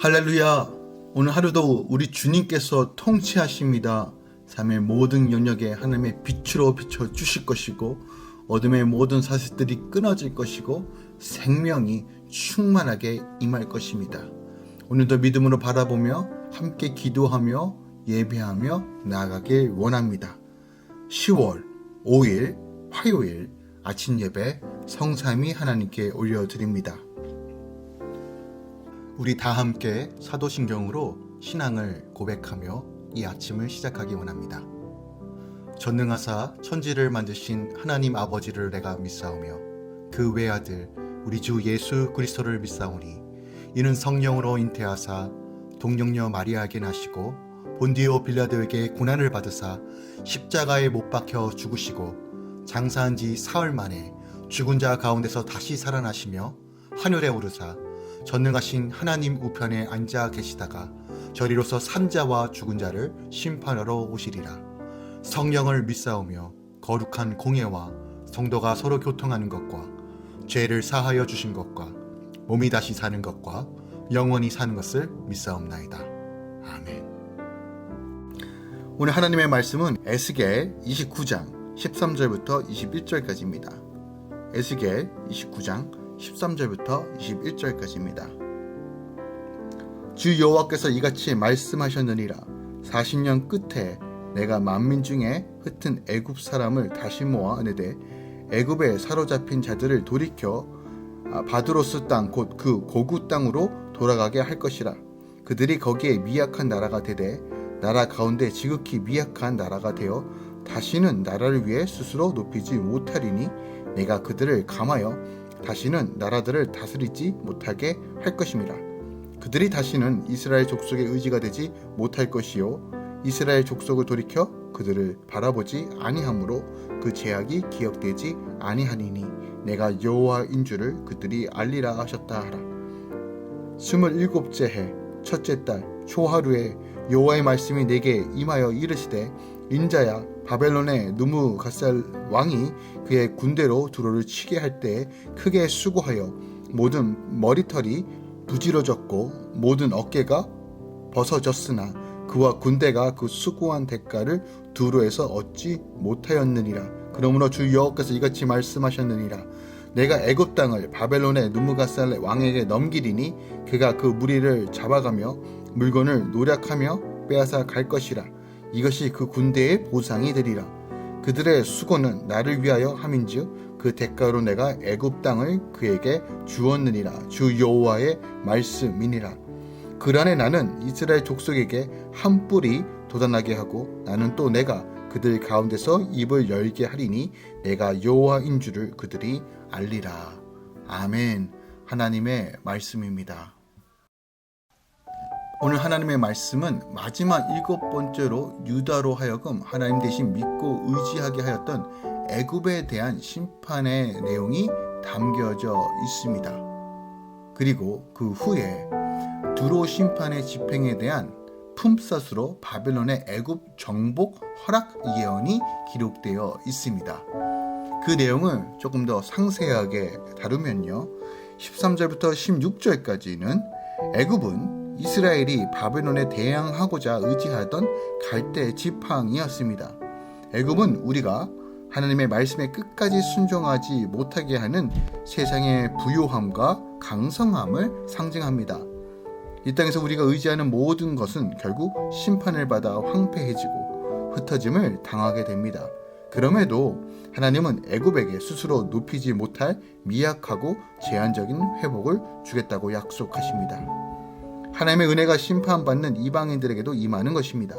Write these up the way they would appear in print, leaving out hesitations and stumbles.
할렐루야. 오늘 하루도 우리 주님께서 통치하십니다. 삶의 모든 영역에 하나님의 빛으로 비춰주실 것이고 어둠의 모든 사슬들이 끊어질 것이고 생명이 충만하게 임할 것입니다. 오늘도 믿음으로 바라보며 함께 기도하며 예배하며 나아가길 원합니다. 10월 5일 화요일 아침 예배 성삼위 하나님께 올려드립니다. 우리 다 함께 사도신경으로 신앙을 고백하며 이 아침을 시작하기 원합니다. 전능하사 천지를 만드신 하나님 아버지를 내가 믿사오며 그 외아들 우리 주 예수 그리스도를 믿사오니 이는 성령으로 잉태하사 동정녀 마리아에게 나시고 본디오 빌라도에게 고난을 받으사 십자가에 못 박혀 죽으시고 장사한 지 사흘 만에 죽은 자 가운데서 다시 살아나시며 하늘에 오르사 전능하신 하나님 우편에 앉아 계시다가 저리로서 산자와 죽은 자를 심판하러 오시리라. 성령을 믿사오며 거룩한 공예와 성도가 서로 교통하는 것과 죄를 사하여 주신 것과 몸이 다시 사는 것과 영원히 사는 것을 믿사옵나이다. 아멘. 오늘 하나님의 말씀은 에스겔 29장 13절부터 21절까지입니다. 에스겔 29장 13절부터 21절까지입니다. 주 여호와께서 이같이 말씀하셨느니라. 40년 끝에 내가 만민 중에 흩은 애굽 사람을 다시 모아 내되 애굽에 사로잡힌 자들을 돌이켜 바드로스 땅 곧 그 고구 땅으로 돌아가게 할 것이라. 그들이 거기에 미약한 나라가 되되 나라 가운데 지극히 미약한 나라가 되어 다시는 나라를 위해 스스로 높이지 못하리니 내가 그들을 감하여 다시는 나라들을 다스리지 못하게 할 것임이라. 그들이 다시는 이스라엘 족속의 의지가 되지 못할 것이요 이스라엘 족속을 돌이켜 그들을 바라보지 아니하므로 그 제약이 기억되지 아니하니니 내가 여호와인 줄을 그들이 알리라 하셨다 하라. 27째 해 첫째 달 초하루에 여호와의 말씀이 내게 임하여 이르시되 인자야 바벨론의 느부갓살 왕이 그의 군대로 두로를 치게 할 때 크게 수고하여 모든 머리털이 부지러졌고 모든 어깨가 벗어졌으나 그와 군대가 그 수고한 대가를 두로에서 얻지 못하였느니라. 그러므로 주 여호와께서 이같이 말씀하셨느니라. 내가 애굽 땅을 바벨론의 느부갓살 왕에게 넘기리니 그가 그 무리를 잡아가며 물건을 노략하며 빼앗아 갈 것이라. 이것이 그 군대의 보상이 되리라. 그들의 수고는 나를 위하여 함인즉 그 대가로 내가 애굽 땅을 그에게 주었느니라. 주 여호와의 말씀이니라. 그날에 나는 이스라엘 족속에게 한 뿔이 돋아나게 하고 나는 또 내가 그들 가운데서 입을 열게 하리니 내가 여호와인 줄을 그들이 알리라. 아멘. 하나님의 말씀입니다. 오늘 하나님의 말씀은 마지막 7번째로 유다로 하여금 하나님 대신 믿고 의지하게 하였던 애굽에 대한 심판의 내용이 담겨져 있습니다. 그리고 그 후에 두로 심판의 집행에 대한 품삯으로 바벨론의 애굽 정복 허락 예언이 기록되어 있습니다. 그 내용을 조금 더 상세하게 다루면요. 13절부터 16절까지는 애굽은 이스라엘이 바벨론에 대항하고자 의지하던 갈대 지팡이였습니다. 애굽은 우리가 하나님의 말씀에 끝까지 순종하지 못하게 하는 세상의 부요함과 강성함을 상징합니다. 이 땅에서 우리가 의지하는 모든 것은 결국 심판을 받아 황폐해지고 흩어짐을 당하게 됩니다. 그럼에도 하나님은 애굽에게 스스로 높이지 못할 미약하고 제한적인 회복을 주겠다고 약속하십니다. 하나님의 은혜가 심판받는 이방인들에게도 임하는 것입니다.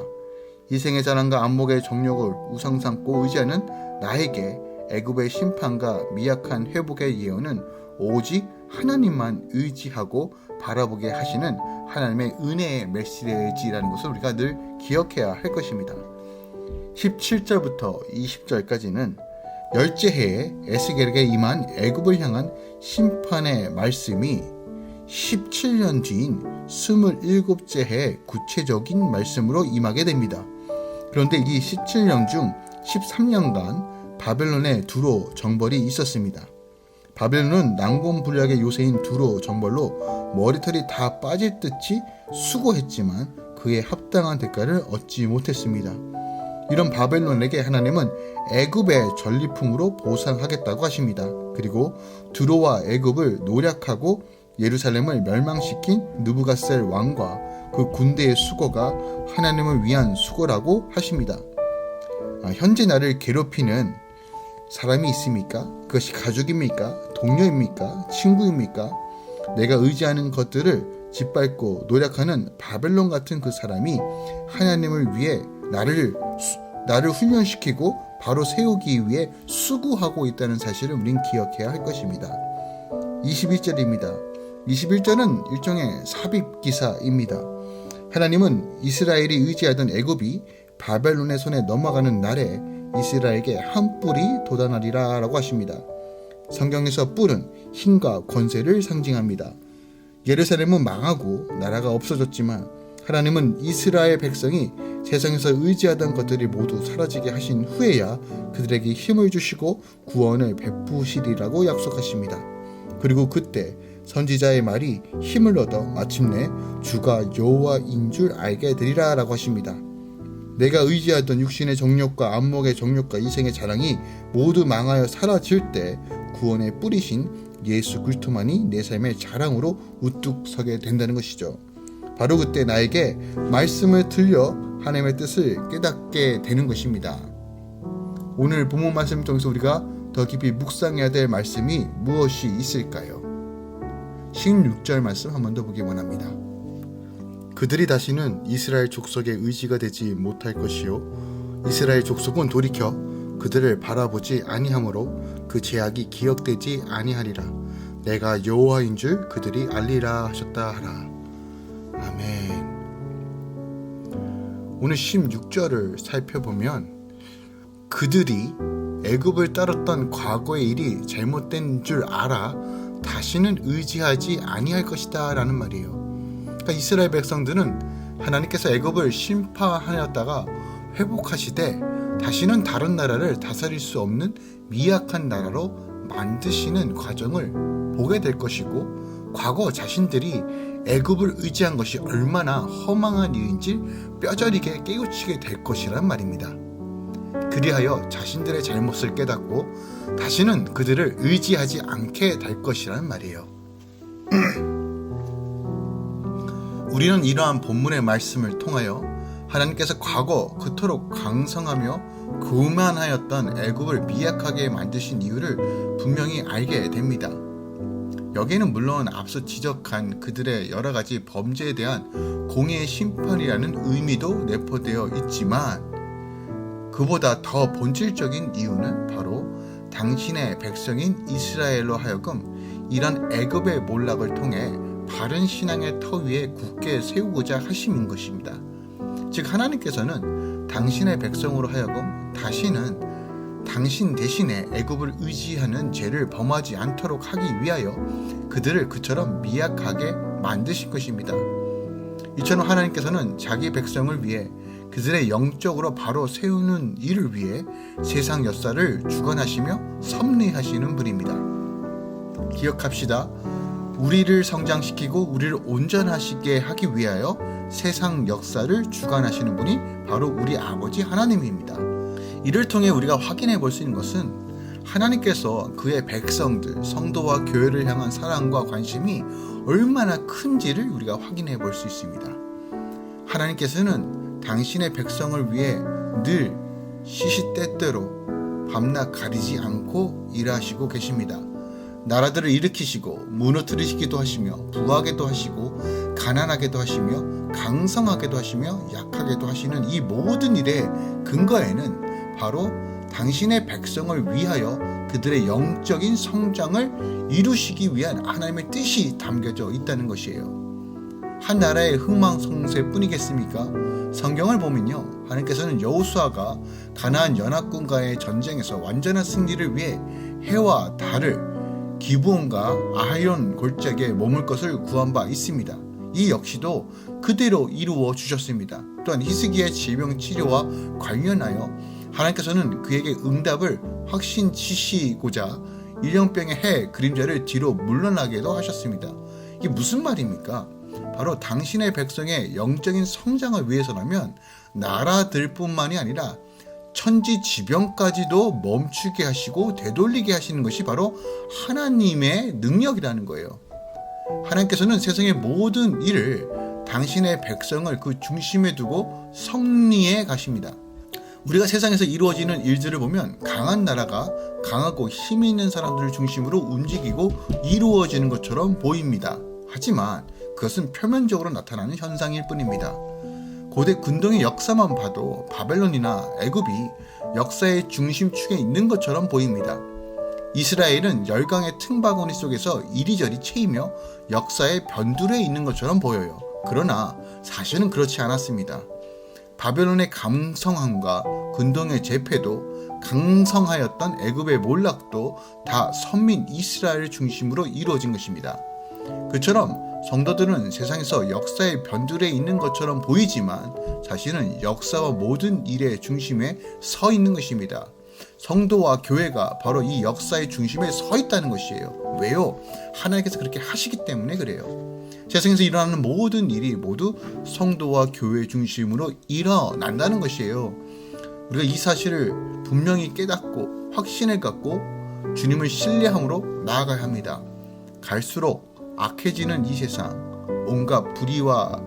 이생의 자랑과 안목의 정욕을 우상 삼고 의지하는 나에게 애굽의 심판과 미약한 회복의 예언은 오직 하나님만 의지하고 바라보게 하시는 하나님의 은혜의 메시지라는 것을 우리가 늘 기억해야 할 것입니다. 17절부터 20절까지는 열째 해에 에스겔에게 임한 애굽을 향한 심판의 말씀이 17년 뒤인 27째 해 구체적인 말씀으로 임하게 됩니다. 그런데 이 17년 중 13년간 바벨론의 두로 정벌이 있었습니다. 바벨론은 난공불락의 요새인 두로 정벌로 머리털이 다 빠질 듯이 수고했지만 그에 합당한 대가를 얻지 못했습니다. 이런 바벨론에게 하나님은 애굽의 전리품으로 보상하겠다고 하십니다. 그리고 두로와 애굽을 노략하고 예루살렘을 멸망시킨 느부갓셀 왕과 그 군대의 수고가 하나님을 위한 수고라고 하십니다. 현재 나를 괴롭히는 사람이 있습니까? 그것이 가족입니까? 동료입니까? 친구입니까? 내가 의지하는 것들을 짓밟고 노력하는 바벨론 같은 그 사람이 하나님을 위해 나를 훈련시키고 바로 세우기 위해 수고하고 있다는 사실을 우린 기억해야 할 것입니다. 21절입니다. 21절은 일종의 삽입기사입니다. 하나님은 이스라엘이 의지하던 애굽이 바벨론의 손에 넘어가는 날에 이스라엘에게 한 뿔이 돋아나리라 라고 하십니다. 성경에서 뿔은 힘과 권세를 상징합니다. 예루살렘은 망하고 나라가 없어졌지만 하나님은 이스라엘 백성이 세상에서 의지하던 것들이 모두 사라지게 하신 후에야 그들에게 힘을 주시고 구원을 베푸시리라고 약속하십니다. 그리고 그때 선지자의 말이 힘을 얻어 마침내 주가 여호와인 줄 알게 되리라 라고 하십니다. 내가 의지하던 육신의 정욕과 안목의 정욕과 이생의 자랑이 모두 망하여 사라질 때 구원의 뿌리신 예수 그리스도만이 내 삶의 자랑으로 우뚝 서게 된다는 것이죠. 바로 그때 나에게 말씀을 들려 하나님의 뜻을 깨닫게 되는 것입니다. 오늘 본문 말씀 통해서 우리가 더 깊이 묵상해야 될 말씀이 무엇이 있을까요? 16절 말씀 한 번 더 보기 원합니다. 그들이 다시는 이스라엘 족속의 의지가 되지 못할 것이요 이스라엘 족속은 돌이켜 그들을 바라보지 아니하므로 그 죄악이 기억되지 아니하리라. 내가 여호와인 줄 그들이 알리라 하셨다 하라. 아멘. 오늘 16절을 살펴보면 그들이 애굽을 따랐던 과거의 일이 잘못된 줄 알아 다시는 의지하지 아니할 것이다 라는 말이에요. 그러니까 이스라엘 백성들은 하나님께서 애굽을 심판하였다가 회복하시되 다시는 다른 나라를 다스릴 수 없는 미약한 나라로 만드시는 과정을 보게 될 것이고 과거 자신들이 애굽을 의지한 것이 얼마나 허망한 일인지 뼈저리게 깨우치게 될 것이란 말입니다. 그리하여 자신들의 잘못을 깨닫고 다시는 그들을 의지하지 않게 될 것이란 말이에요. 우리는 이러한 본문의 말씀을 통하여 하나님께서 과거 그토록 강성하며 교만하였던 애굽을 미약하게 만드신 이유를 분명히 알게 됩니다. 여기에는 물론 앞서 지적한 그들의 여러 가지 범죄에 대한 공의의 심판이라는 의미도 내포되어 있지만 그보다 더 본질적인 이유는 바로 당신의 백성인 이스라엘로 하여금 이런 애굽의 몰락을 통해 바른 신앙의 터 위에 굳게 세우고자 하심인 것입니다. 즉 하나님께서는 당신의 백성으로 하여금 다시는 당신 대신에 애굽을 의지하는 죄를 범하지 않도록 하기 위하여 그들을 그처럼 미약하게 만드신 것입니다. 이처럼 하나님께서는 자기 백성을 위해 그들의 영적으로 바로 세우는 일을 위해 세상 역사를 주관하시며 섭리하시는 분입니다. 기억합시다. 우리를 성장시키고 우리를 온전하시게 하기 위하여 세상 역사를 주관하시는 분이 바로 우리 아버지 하나님입니다. 이를 통해 우리가 확인해 볼 수 있는 것은 하나님께서 그의 백성들, 성도와 교회를 향한 사랑과 관심이 얼마나 큰지를 우리가 확인해 볼 수 있습니다. 하나님께서는 당신의 백성을 위해 늘 시시때때로 밤낮 가리지 않고 일하시고 계십니다. 나라들을 일으키시고 무너뜨리시기도 하시며 부하게도 하시고 가난하게도 하시며 강성하게도 하시며 약하게도 하시는 이 모든 일의 근거에는 바로 당신의 백성을 위하여 그들의 영적인 성장을 이루시기 위한 하나님의 뜻이 담겨져 있다는 것이에요. 한 나라의 흥망성쇠 뿐이겠습니까? 성경을 보면요, 하나님께서는 여호수아가 가나안 연합군과의 전쟁에서 완전한 승리를 위해 해와 달을 기브온과 아하론 골짜기에 머물 것을 구한 바 있습니다. 이 역시도 그대로 이루어 주셨습니다. 또한 히스기야의 질병 치료와 관련하여 하나님께서는 그에게 응답을 확신치시고자 일령병의 해 그림자를 뒤로 물러나게도 하셨습니다. 이게 무슨 말입니까? 바로 당신의 백성의 영적인 성장을 위해서라면 나라들 뿐만이 아니라 천지지변까지도 멈추게 하시고 되돌리게 하시는 것이 바로 하나님의 능력이라는 거예요. 하나님께서는 세상의 모든 일을 당신의 백성을 그 중심에 두고 섭리해 가십니다. 우리가 세상에서 이루어지는 일들을 보면 강한 나라가 강하고 힘이 있는 사람들을 중심으로 움직이고 이루어지는 것처럼 보입니다. 하지만 그것은 표면적으로 나타나는 현상일 뿐입니다. 고대 군동의 역사만 봐도 바벨론이나 애굽이 역사의 중심축에 있는 것처럼 보입니다. 이스라엘은 열강의 틈바구니 속에서 이리저리 채이며 역사의 변두리에 있는 것처럼 보여요. 그러나 사실은 그렇지 않았습니다. 바벨론의 강성함과 군동의 제패도, 강성하였던 애굽의 몰락도 다 선민 이스라엘을 중심으로 이루어진 것입니다. 그처럼 성도들은 세상에서 역사의 변두리에 있는 것처럼 보이지만 사실은 역사와 모든 일의 중심에 서 있는 것입니다. 성도와 교회가 바로 이 역사의 중심에 서 있다는 것이에요. 왜요? 하나님께서 그렇게 하시기 때문에 그래요. 세상에서 일어나는 모든 일이 모두 성도와 교회 중심으로 일어난다는 것이에요. 우리가 이 사실을 분명히 깨닫고 확신을 갖고 주님을 신뢰함으로 나아가야 합니다. 갈수록 악해지는 이 세상, 온갖 불의와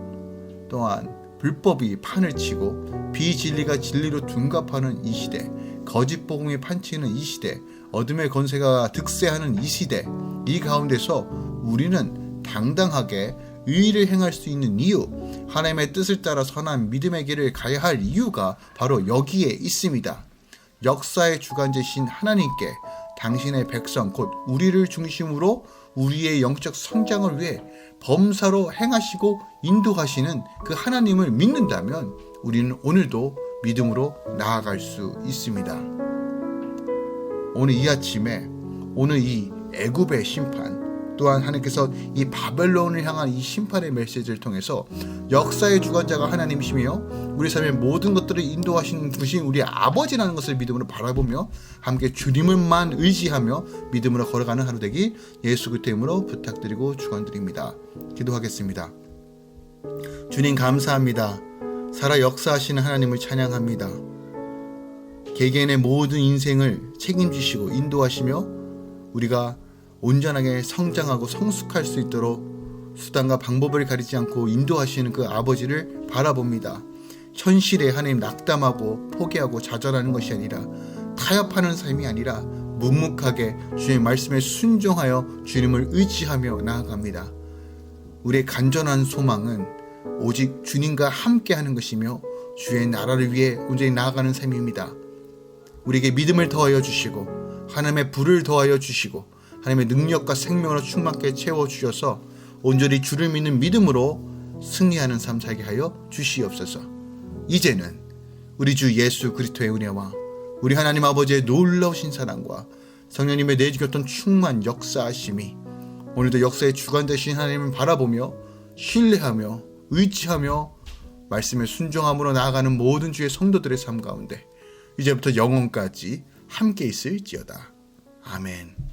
또한 불법이 판을 치고 비진리가 진리로 둔갑하는 이 시대, 거짓 복음이 판치는 이 시대, 어둠의 권세가 득세하는 이 시대, 이 가운데서 우리는 당당하게 의를 행할 수 있는 이유, 하나님의 뜻을 따라 선한 믿음의 길을 가야 할 이유가 바로 여기에 있습니다. 역사의 주관자신 하나님께 당신의 백성 곧 우리를 중심으로 우리의 영적 성장을 위해 범사로 행하시고 인도하시는 그 하나님을 믿는다면 우리는 오늘도 믿음으로 나아갈 수 있습니다. 오늘 이 아침에 오늘 이 애굽의 심판 또한 하나님께서 이 바벨론을 향한 이 심판의 메시지를 통해서 역사의 주관자가 하나님이시며 우리 삶의 모든 것들을 인도하시는 분신 우리 아버지라는 것을 믿음으로 바라보며 함께 주님을만 의지하며 믿음으로 걸어가는 하루 되기 예수 그리스도의 이름으로 부탁드리고 축원드립니다. 기도하겠습니다. 주님 감사합니다. 살아 역사하시는 하나님을 찬양합니다. 개개인의 모든 인생을 책임지시고 인도하시며 우리가 온전하게 성장하고 성숙할 수 있도록 수단과 방법을 가리지 않고 인도하시는 그 아버지를 바라봅니다. 현실에 하나님 낙담하고 포기하고 좌절하는 것이 아니라 타협하는 삶이 아니라 묵묵하게 주님의 말씀에 순종하여 주님을 의지하며 나아갑니다. 우리의 간절한 소망은 오직 주님과 함께하는 것이며 주의 나라를 위해 온전히 나아가는 삶입니다. 우리에게 믿음을 더하여 주시고 하나님의 불을 더하여 주시고 하나님의 능력과 생명으로 충만하게 채워주셔서 온전히 주를 믿는 믿음으로 승리하는 삶 살게 하여 주시옵소서. 이제는 우리 주 예수 그리스도의 은혜와 우리 하나님 아버지의 놀라우신 사랑과 성령님의 내주셨던 충만 역사하심이 오늘도 역사의 주관되신 하나님을 바라보며 신뢰하며 의지하며 말씀에 순종함으로 나아가는 모든 주의 성도들의 삶 가운데 이제부터 영원까지 함께 있을지어다. 아멘.